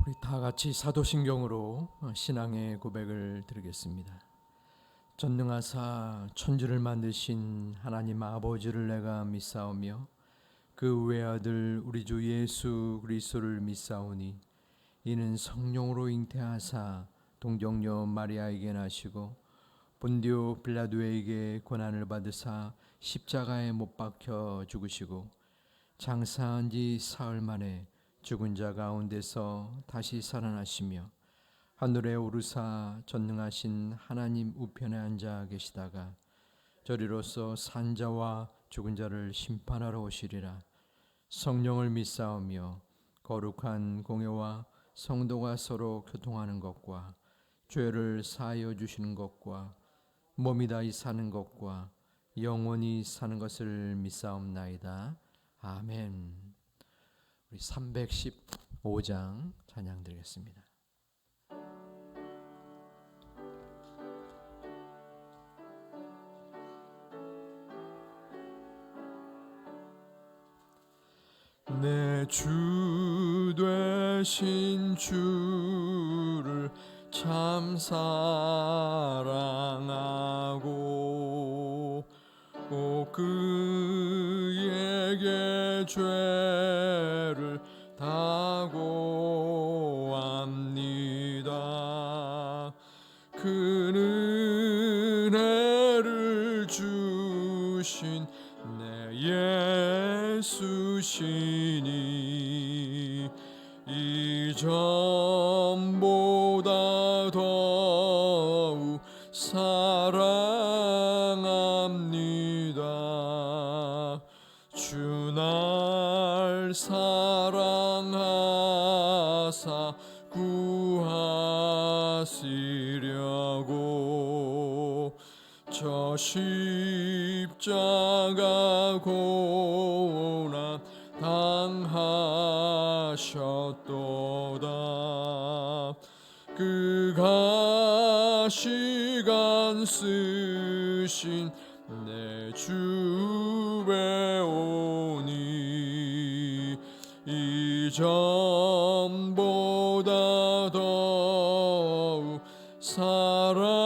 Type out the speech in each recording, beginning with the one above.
우리 다 같이 사도신경으로 신앙의 고백을 드리겠습니다. 전능하사 천지를 만드신 하나님 아버지를 내가 믿사오며 그 외아들 우리 주 예수 그리스도를 믿사오니 이는 성령으로 잉태하사 동정녀 마리아에게 나시고 본디오 빌라도에게 고난을 받으사 십자가에 못 박혀 죽으시고 장사한 지 사흘 만에 죽은 자 가운데서 다시 살아나시며 하늘에 오르사 전능하신 하나님 우편에 앉아 계시다가 저리로서 산자와 죽은 자를 심판하러 오시리라. 성령을 믿사오며 거룩한 공회와 성도가 서로 교통하는 것과 죄를 사하여 주시는 것과 몸이 다시 사는 것과 영원히 사는 것을 믿사옵나이다. 아멘. 우리 315장 찬양 드리겠습니다. 내 주 되신 주를 참 사랑하고 그에게 죄를 다 고합니다. 그 은혜를 주신 내 예수시니 이전보다 더욱 사랑합니다. 주 날 사랑하사 구하시려고 저 십자가 고난 당하셨도다. 그가 시간 쓰신 내 주 배우니 이전보다 더욱 사랑합니다.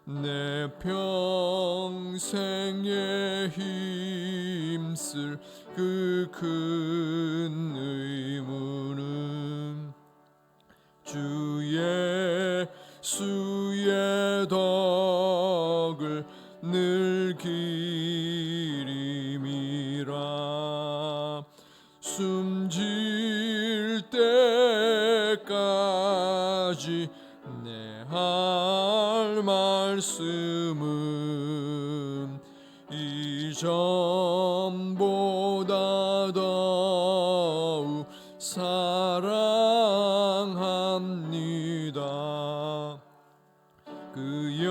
내 평생에 힘쓸 그 큰 의무는 주 예수의 덕을 늘 기림이라. 숨질 때까지 내 할 말씀은 이전보다 더욱 사랑합니다. 그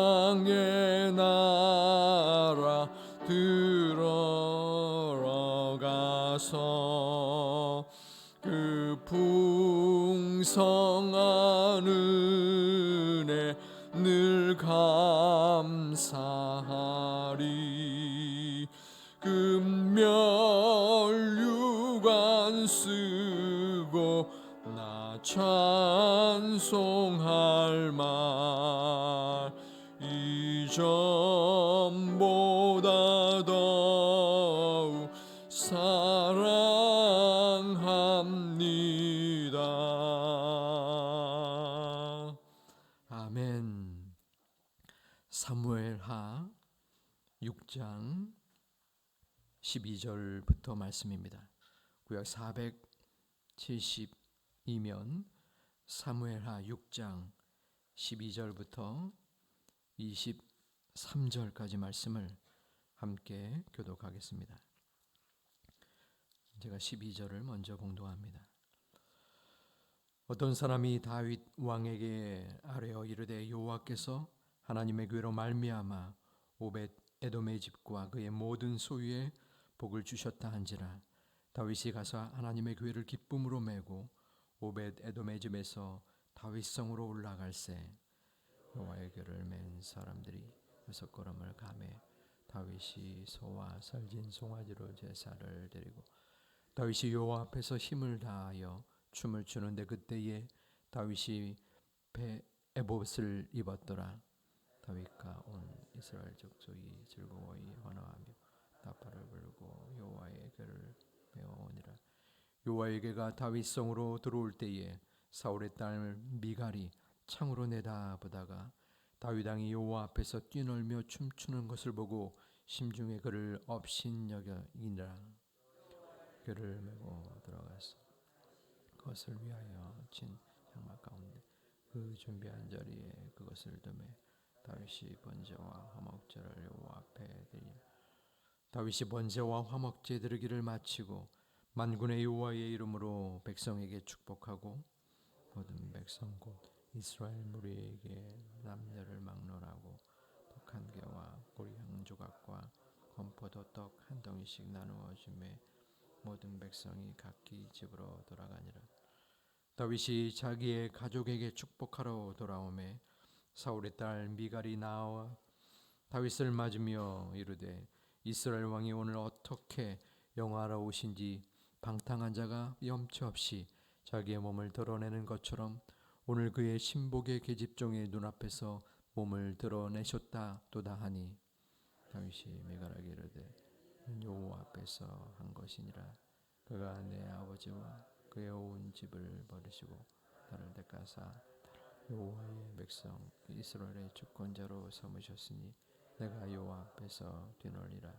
영광의 나라 들어가서 그 풍성한 은혜 늘 감사하리. 금멸유관 쓰고 나 찬송할 말 이전보다 더욱 사랑합니다. 아멘. 사무엘하 6장 12절부터 말씀입니다. 구약 472면 사무엘하 6장 12절부터 23절까지 말씀을 함께 교독하겠습니다. 제가 12절을 먼저 공독합니다. 어떤 사람이 다윗 왕에게 아뢰어 이르되 여호와께서 하나님의 교회로 말미암아 오벳 에돔의 집과 그의 모든 소유에 복을 주셨다 한지라. 다윗이 가서 하나님의 교회를 기쁨으로 메고 오벳 에돔의 집에서 다윗성으로 올라갈새 여호와의 교회를 맨 사람들이 여섯 걸음을 가매 다윗이 소와 살진 송아지로 제사를 드리고 다윗이 여호와 앞에서 힘을 다하여 춤을 추는데 그때에 다윗이 에봇을 입었더라. 다윗과 온 이스라엘 족속이 즐거워히 환호하며 나팔을 불고 여호와의 궤를 메어오니라. 여호와의 궤가 다윗성으로 들어올 때에 사울의 딸 미갈이 창으로 내다보다가 다윗 왕이 여호와 앞에서 뛰놀며 춤추는 것을 보고 심중에 그를 업신여기니라. 궤를 메고 들어가서 그것을 위하여 진 장막 가운데 그 준비한 자리에 그것을 두매 다윗이 번제와 화목제를 여호와 앞에 드리니 다윗이 번제와 화목제 드리기를 마치고 만군의 여호와의 이름으로 백성에게 축복하고 모든 백성 곧 이스라엘 무리에게 남녀를 막론하고 떡 한 개와 보리 한 조각과 건포도 떡 한 덩이씩 나누어 주매 모든 백성이 각기 집으로 돌아가니라. 다윗이 자기의 가족에게 축복하러 돌아오매 사울의 딸 미갈이 나와 다윗을 맞으며 이르되 이스라엘 왕이 오늘 어떻게 영화로우신지 방탕한 자가 염치 없이 자기의 몸을 드러내는 것처럼 오늘 그의 신복의 계집종의 눈앞에서 몸을 드러내셨다도다 하니 다윗이 미갈에게 이르되 여호와 앞에서 한 것이니라. 그가 내 아버지와 그의 온 집을 버리시고 나를 대가사 여호와의 백성 이스라엘의 주권자로 삼으셨으니 내가 여호와 앞에서 뛰놀리라.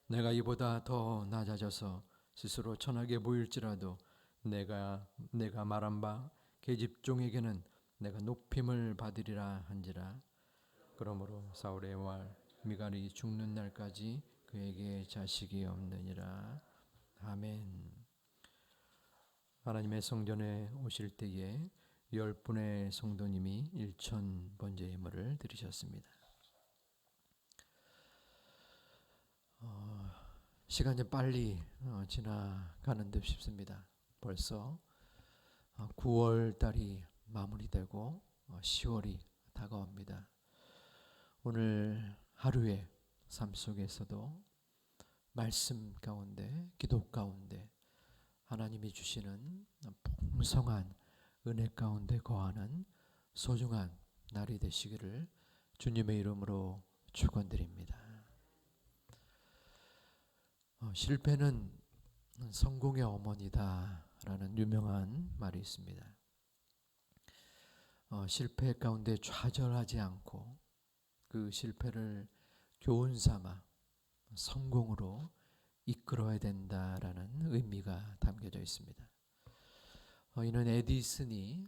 내가 이보다 더 낮아져서 스스로 천하게 보일지라도 내가 말한 바 계집종에게는 내가 높임을 받으리라 한지라. 그러므로 사울의 왈 미갈이 죽는 날까지 그에게 자식이 없느니라. 아멘. 하나님의 성전에 오실 때에 10분의 성도님이 일천 번제 예물을 드리셨습니다. 시간이 빨리 지나가는 듯 싶습니다. 벌써 9월 달이 마무리되고 10월이 다가옵니다. 오늘 하루의 삶 속에서도 말씀 가운데, 기도 가운데 하나님이 주시는 풍성한 은혜 가운데 거하는 소중한 날이 되시기를 주님의 이름으로 축원드립니다. 실패는 성공의 어머니다라는 유명한 말이 있습니다. 실패 가운데 좌절하지 않고 그 실패를 교훈 삼아 성공으로 이끌어야 된다라는 의미가 담겨져 있습니다. 이는 에디슨이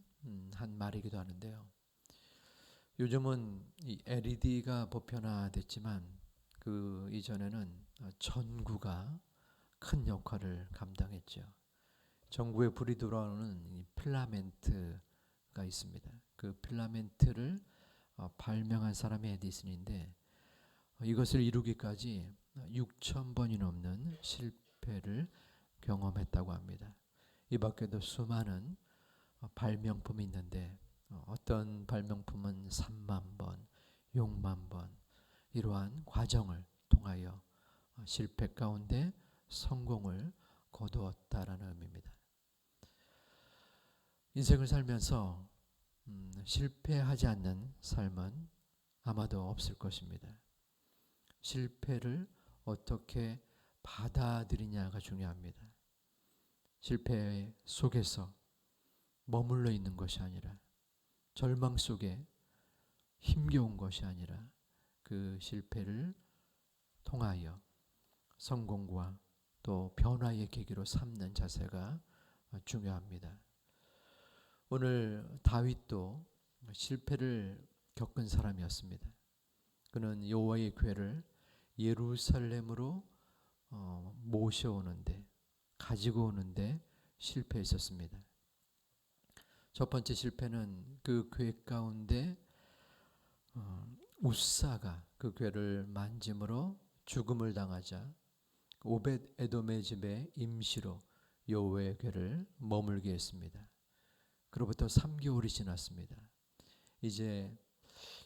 한 말이기도 하는데요. 요즘은 이 LED가 보편화됐지만 그 이전에는 전구가 큰 역할을 감당했죠. 전구에 불이 들어오는 이 필라멘트가 있습니다. 그 필라멘트를 발명한 사람이 에디슨인데 이것을 이루기까지 6,000번이 넘는 실패를 경험했다고 합니다. 이 밖에도 수많은 발명품이 있는데 어떤 발명품은 3만 번, 6만 번 이러한 과정을 통하여 실패 가운데 성공을 거두었다라는 의미입니다. 인생을 살면서 실패하지 않는 삶은 아마도 없을 것입니다. 실패를 어떻게 받아들이냐가 중요합니다. 실패 속에서 머물러 있는 것이 아니라 절망 속에 힘겨운 것이 아니라 그 실패를 통하여 성공과 또 변화의 계기로 삼는 자세가 중요합니다. 오늘 다윗도 실패를 겪은 사람이었습니다. 그는 여호와의 궤를 예루살렘으로 모셔오는데 가지고 오는데 실패했었습니다. 첫 번째 실패는 그 궤 가운데 우사가 그 궤를 만짐으로 죽음을 당하자 오벳 에돔의 집에 임시로 여호와의 궤를 머물게 했습니다. 그로부터 3개월이 지났습니다. 이제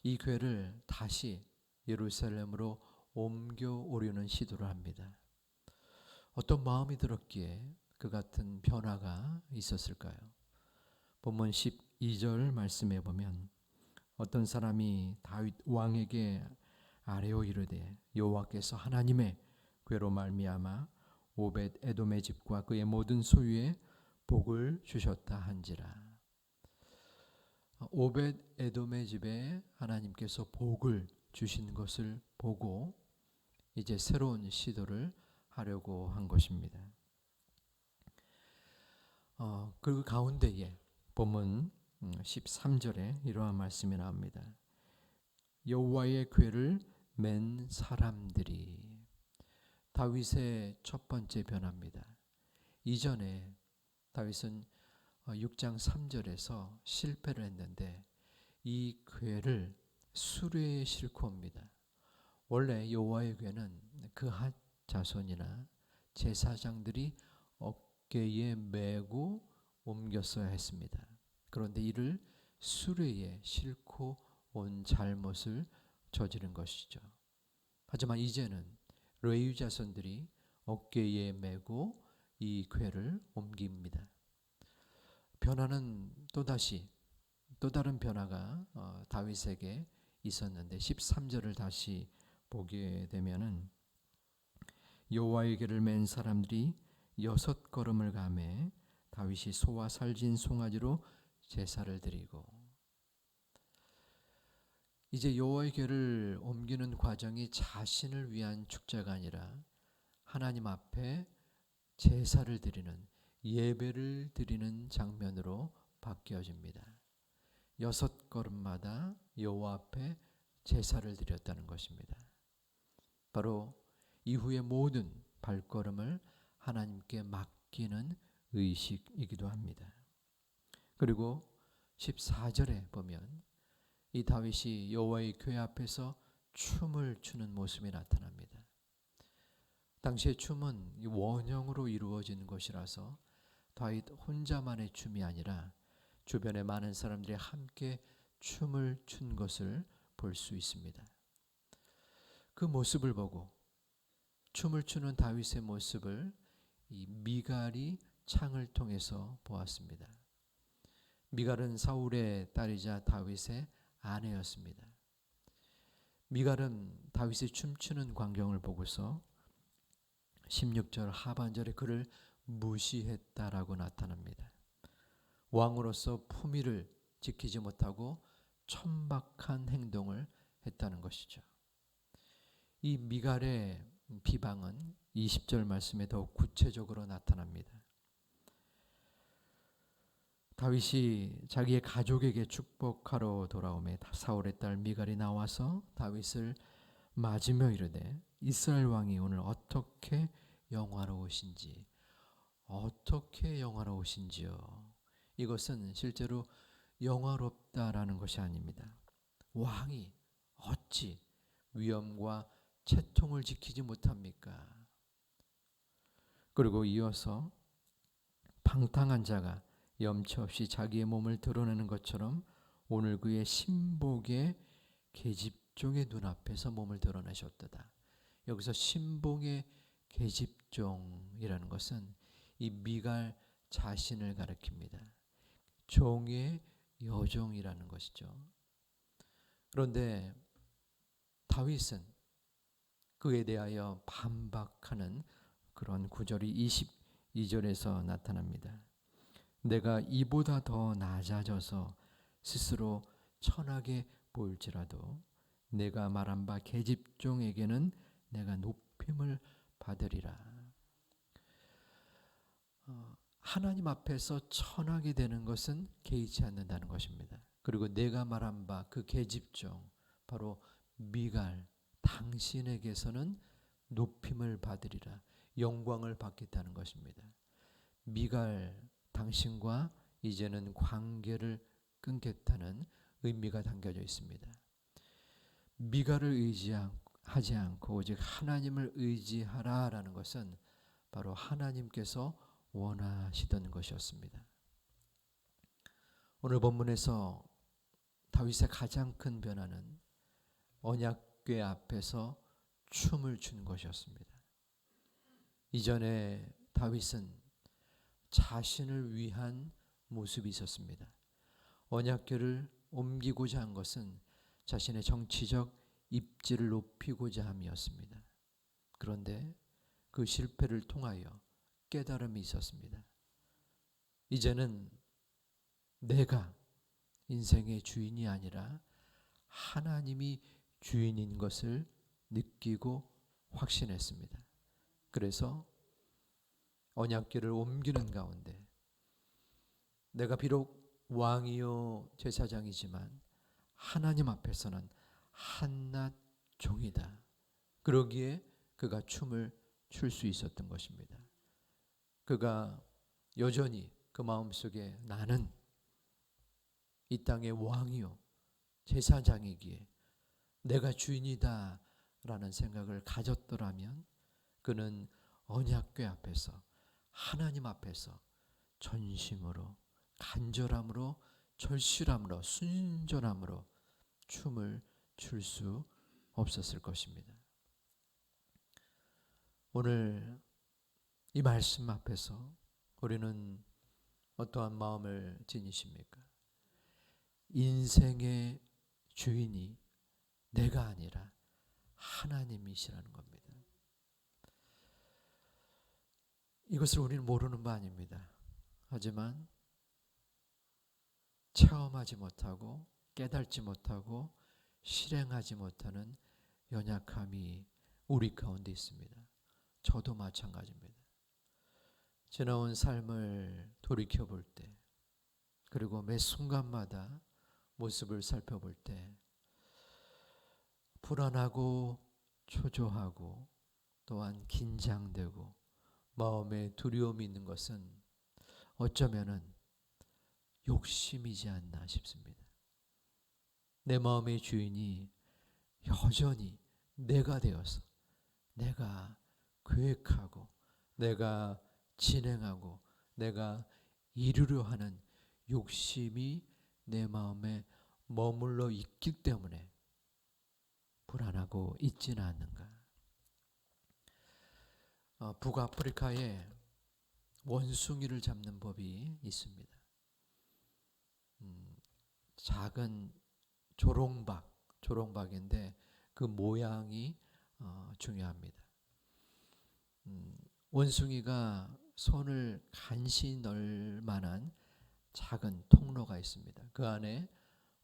이 궤를 다시 예루살렘으로 옮겨오려는 시도를 합니다. 어떤 마음이 들었기에 그 같은 변화가 있었을까요? 본문 12절 말씀해 보면 어떤 사람이 다윗 왕에게 아뢰어 이르되 여호와께서 하나님의 괴로 말미암아 오벳 에돔의 집과 그의 모든 소유에 복을 주셨다 한지라. 오벳 에돔의 집에 하나님께서 복을 주신 것을 보고 이제 새로운 시도를 하려고 한 것입니다. 그 가운데에 본문 13절에 이러한 말씀이 나옵니다. 여호와의 궤를 맨 사람들이. 다윗의 첫 번째 변화입니다. 이전에 다윗은 6장 3절에서 실패를 했는데 이 궤를 수레에 싣고 옵니다. 원래 여호와의 궤는 그핫 자손이나 제사장들이 어깨에 메고 옮겼어야 했습니다. 그런데 이를 수레에 싣고 온 잘못을 저지른 것이죠. 하지만 이제는 레위 자손들이 어깨에 메고 이 궤를 옮깁니다. 변화는 또 다른 변화가 다윗에게 있었는데 13절을 다시 보게 되면은 여호와의 궤를 맨 사람들이 6걸음을 가매 다윗이 소와 살진 송아지로 제사를 드리고. 이제 여호와의 궤를 옮기는 과정이 자신을 위한 축제가 아니라 하나님 앞에 제사를 드리는, 예배를 드리는 장면으로 바뀌어집니다. 6걸음마다 여호와 앞에 제사를 드렸다는 것입니다. 바로 이후의 모든 발걸음을 하나님께 맡기는 의식이기도 합니다. 그리고 14절에 보면 이 다윗이 여호와의 궤 앞에서 춤을 추는 모습이 나타납니다. 당시의 춤은 원형으로 이루어진 것이라서 다윗 혼자만의 춤이 아니라 주변에 많은 사람들이 함께 춤을 춘 것을 볼 수 있습니다. 그 모습을 보고 춤을 추는 다윗의 모습을 이 미갈이 창을 통해서 보았습니다. 미갈은 사울의 딸이자 다윗의 아내였습니다. 미갈은 다윗이 춤추는 광경을 보고서 16절 하반절에 그를 무시했다라고 나타납니다. 왕으로서 품위를 지키지 못하고 천박한 행동을 했다는 것이죠. 이 미갈의 비방은 20절 말씀에 더욱 구체적으로 나타납니다. 다윗이 자기의 가족에게 축복하러 돌아오매 사울의 딸 미갈이 나와서 다윗을 맞으며 이르되 이스라엘 왕이 오늘 어떻게 영화로우신지요. 이것은 실제로 영화롭다라는 것이 아닙니다. 왕이 어찌 위엄과 채통을 지키지 못합니까? 그리고 이어서 방탕한 자가 염치 없이 자기의 몸을 드러내는 것처럼 오늘 그의 신복의 계집종의 눈앞에서 몸을 드러내셨도다. 여기서 신복의 계집종이라는 것은 이 미갈 자신을 가리킵니다. 종의 여종이라는 것이죠. 그런데 다윗은 그에 대하여 반박하는 그런 구절이 22절에서 나타납니다. 내가 이보다 더 낮아져서 스스로 천하게 보일지라도 내가 말한 바 계집종에게는 내가 높임을 받으리라. 하나님 앞에서 천하게 되는 것은 개의치 않는다는 것입니다. 그리고 내가 말한 바 그 계집종 바로 미갈 당신에게서는 높임을 받으리라. 영광을 받겠다는 것입니다. 미갈 당신과 이제는 관계를 끊겠다는 의미가 담겨져 있습니다. 미갈을 의지하지 않고 오직 하나님을 의지하라라는 것은 바로 하나님께서 원하시던 것이었습니다. 오늘 본문에서 다윗의 가장 큰 변화는 언약 언약궤 앞에서 춤을 춘 것이었습니다. 이전에 다윗은 자신을 위한 모습이 있었습니다. 언약궤를 옮기고자 한 것은 자신의 정치적 입지를 높이고자 함이었습니다. 그런데 그 실패를 통하여 깨달음이 있었습니다. 이제는 내가 인생의 주인이 아니라 하나님이 주인인 것을 느끼고 확신했습니다. 그래서 언약궤를 옮기는 가운데 내가 비록 왕이요 제사장이지만 하나님 앞에서는 한낱 종이다. 그러기에 그가 춤을 출 수 있었던 것입니다. 그가 여전히 그 마음속에 나는 이 땅의 왕이요 제사장이기에 내가 주인이다 라는 생각을 가졌더라면 그는 언약궤 앞에서 하나님 앞에서 전심으로 간절함으로 절실함으로 순전함으로 춤을 출 수 없었을 것입니다. 오늘 이 말씀 앞에서 우리는 어떠한 마음을 지니십니까? 인생의 주인이 내가 아니라 하나님이시라는 겁니다. 이것을 우리는 모르는 바 아닙니다. 하지만 체험하지 못하고 깨닫지 못하고 실행하지 못하는 연약함이 우리 가운데 있습니다. 저도 마찬가지입니다. 지나온 삶을 돌이켜볼 때 그리고 매 순간마다 모습을 살펴볼 때 불안하고 초조하고 또한 긴장되고 마음에 두려움이 있는 것은 어쩌면은 욕심이지 않나 싶습니다. 내 마음의 주인이 여전히 내가 되어서 내가 계획하고 내가 진행하고 내가 이루려 하는 욕심이 내 마음에 머물러 있기 때문에 불안하고 있지는 않는가. 북아프리카에 원숭이를 잡는 법이 있습니다. 작은 조롱박인데 그 모양이 중요합니다. 원숭이가 손을 간신히 넣을 만한 작은 통로가 있습니다. 그 안에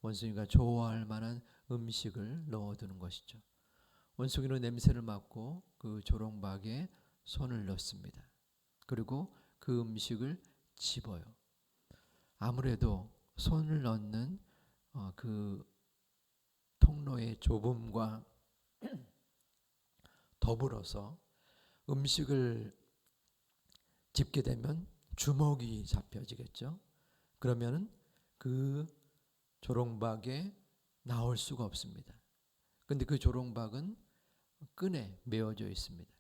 원숭이가 좋아할 만한 음식을 넣어두는 것이죠. 원숭이는 냄새를 맡고 그 조롱박에 손을 넣습니다. 그리고 그 음식을 집어요. 아무래도 손을 넣는 그 통로의 좁음과 더불어서 음식을 집게 되면 주먹이 잡혀지겠죠. 그러면 그 조롱박에 나올 수가 없습니다. 그런데 그 조롱박은 끈에 메어져 있습니다.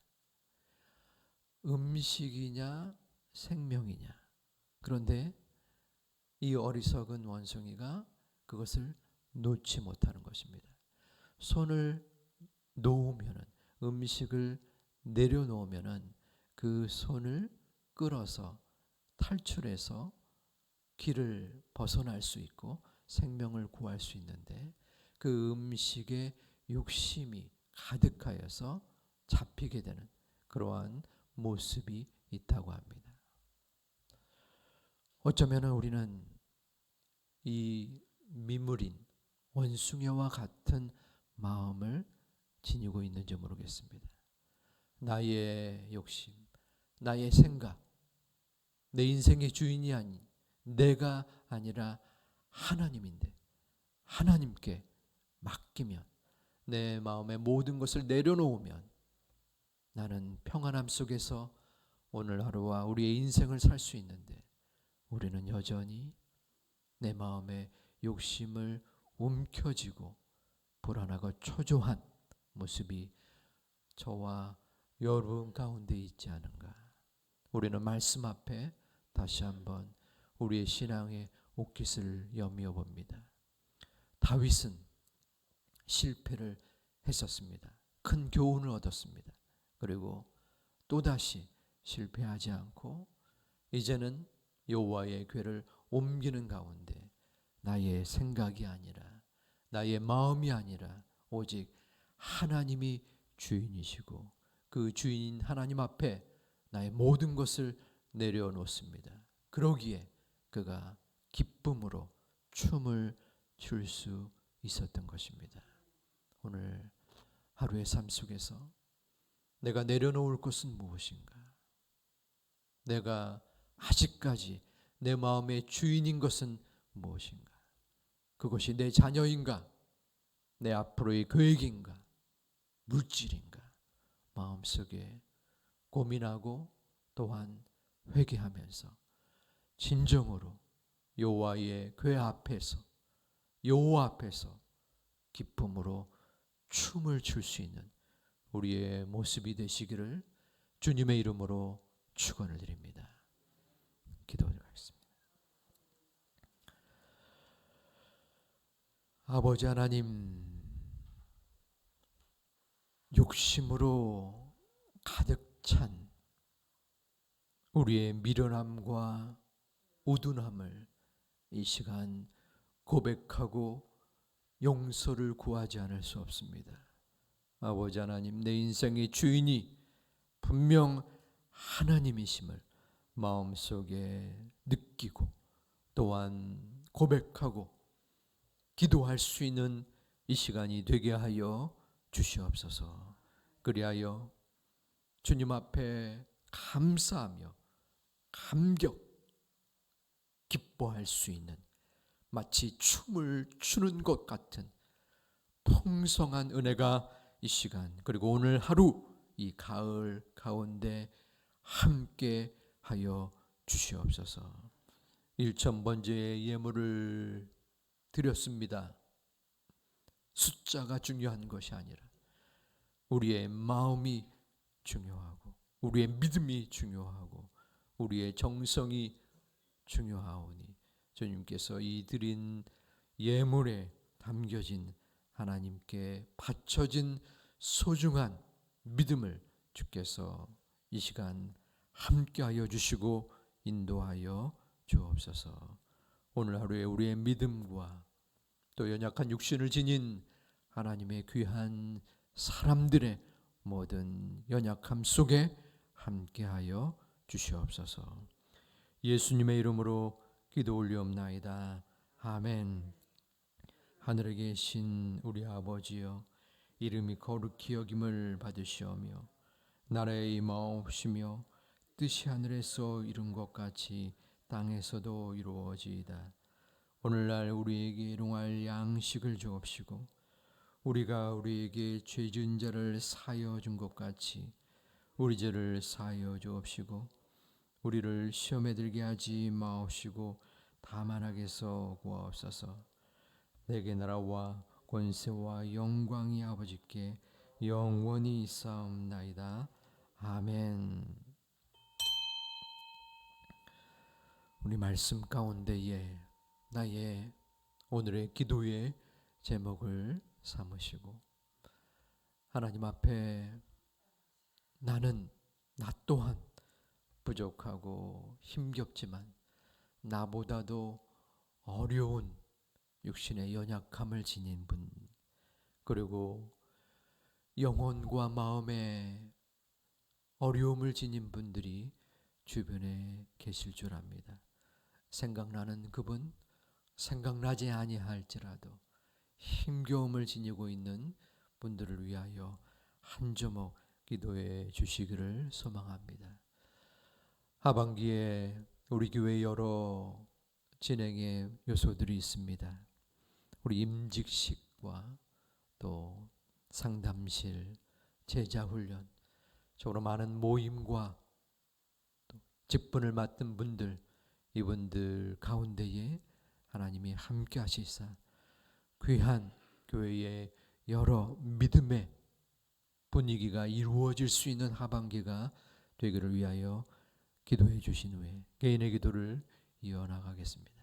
음식이냐 생명이냐. 그런데 이 어리석은 원숭이가 그것을 놓지 못하는 것입니다. 손을 놓으면은 음식을 내려놓으면은 그 손을 끌어서 탈출해서 길을 벗어날 수 있고 생명을 구할 수 있는데 그 음식에 욕심이 가득하여서 잡히게 되는 그러한 모습이 있다고 합니다. 어쩌면 우리는 이 미물인 원숭이와 같은 마음을 지니고 있는지 모르겠습니다. 나의 욕심, 나의 생각, 내 인생의 주인이 아닌 내가 아니라 하나님인데 하나님께 맡기면 내 마음의 모든 것을 내려놓으면 나는 평안함 속에서 오늘 하루와 우리의 인생을 살 수 있는데 우리는 여전히 내 마음의 욕심을 움켜쥐고 불안하고 초조한 모습이 저와 여러분 가운데 있지 않은가. 우리는 말씀 앞에 다시 한번 우리의 신앙의 옷깃을 여미어 봅니다. 다윗은 실패를 했었습니다. 큰 교훈을 얻었습니다. 그리고 또다시 실패하지 않고 이제는 여호와의 궤를 옮기는 가운데 나의 생각이 아니라 나의 마음이 아니라 오직 하나님이 주인이시고 그 주인 하나님 앞에 나의 모든 것을 내려놓습니다. 그러기에 그가 기쁨으로 춤을 출 수 있었던 것입니다. 오늘 하루의 삶 속에서 내가 내려놓을 것은 무엇인가? 내가 아직까지 내 마음의 주인인 것은 무엇인가? 그것이 내 자녀인가? 내 앞으로의 계획인가? 물질인가? 마음속에 고민하고 또한 회개하면서 진정으로 여호와의 궤 앞에서 여호와 앞에서 기쁨으로 춤을 출 수 있는 우리의 모습이 되시기를 주님의 이름으로 축원을 드립니다. 기도하겠습니다. 아버지 하나님, 욕심으로 가득 찬 우리의 미련함과 우둔함을 이 시간 고백하고 용서를 구하지 않을 수 없습니다. 아버지 하나님, 내 인생의 주인이 분명 하나님이심을 마음속에 느끼고 또한 고백하고 기도할 수 있는 이 시간이 되게 하여 주시옵소서. 그리하여 주님 앞에 감사하며 감격 기뻐할 수 있는 마치 춤을 추는 것 같은 풍성한 은혜가 이 시간 그리고 오늘 하루 이 가을 가운데 함께 하여 주시옵소서. 1,000번째의 예물을 드렸습니다. 숫자가 중요한 것이 아니라 우리의 마음이 중요하고 우리의 믿음이 중요하고 우리의 정성이 중요하오니 주님께서 이 드린 예물에 담겨진 하나님께 바쳐진 소중한 믿음을 주께서 이 시간 함께하여 주시고 인도하여 주옵소서. 오늘 하루에 우리의 믿음과 또 연약한 육신을 지닌 하나님의 귀한 사람들의 모든 연약함 속에 함께하여 주시옵소서. 예수님의 이름으로 기도 올리옵나이다. 아멘. 하늘에 계신 우리 아버지여, 이름이 거룩히 여김을 받으시오며 나라의 임하옵시며 뜻이 하늘에서 이룬 것 같이 땅에서도 이루어지이다. 오늘날 우리에게 일용할 양식을 주옵시고 우리가 우리에게 죄 지은 자를 사하여 준 것 같이 우리 죄를 사하여 주옵시고 우리를 시험에 들게 하지 마옵시고 다만 악에서 구하옵소서. 내게 나라와 권세와 영광이 아버지께 영원히 있사옵나이다. 아멘. 우리 말씀 가운데에 나의 오늘의 기도의 제목을 삼으시고 하나님 앞에 나는 나 또한 부족하고 힘겹지만 나보다도 어려운 육신의 연약함을 지닌 분, 그리고 영혼과 마음의 어려움을 지닌 분들이 주변에 계실 줄 압니다. 생각나는 그분, 생각나지 아니할지라도 힘겨움을 지니고 있는 분들을 위하여 한 조목 기도해 주시기를 소망합니다. 하반기에 우리 교회 여러 진행의 요소들이 있습니다. 우리 임직식과 또 상담실, 제자훈련, 저로 많은 모임과 또 직분을 맡은 분들, 이분들 가운데에 하나님이 함께 하시사 귀한 교회의 여러 믿음의 분위기가 이루어질 수 있는 하반기가 되기를 위하여 기도해 주신 후에 개인의 기도를 이어나가겠습니다.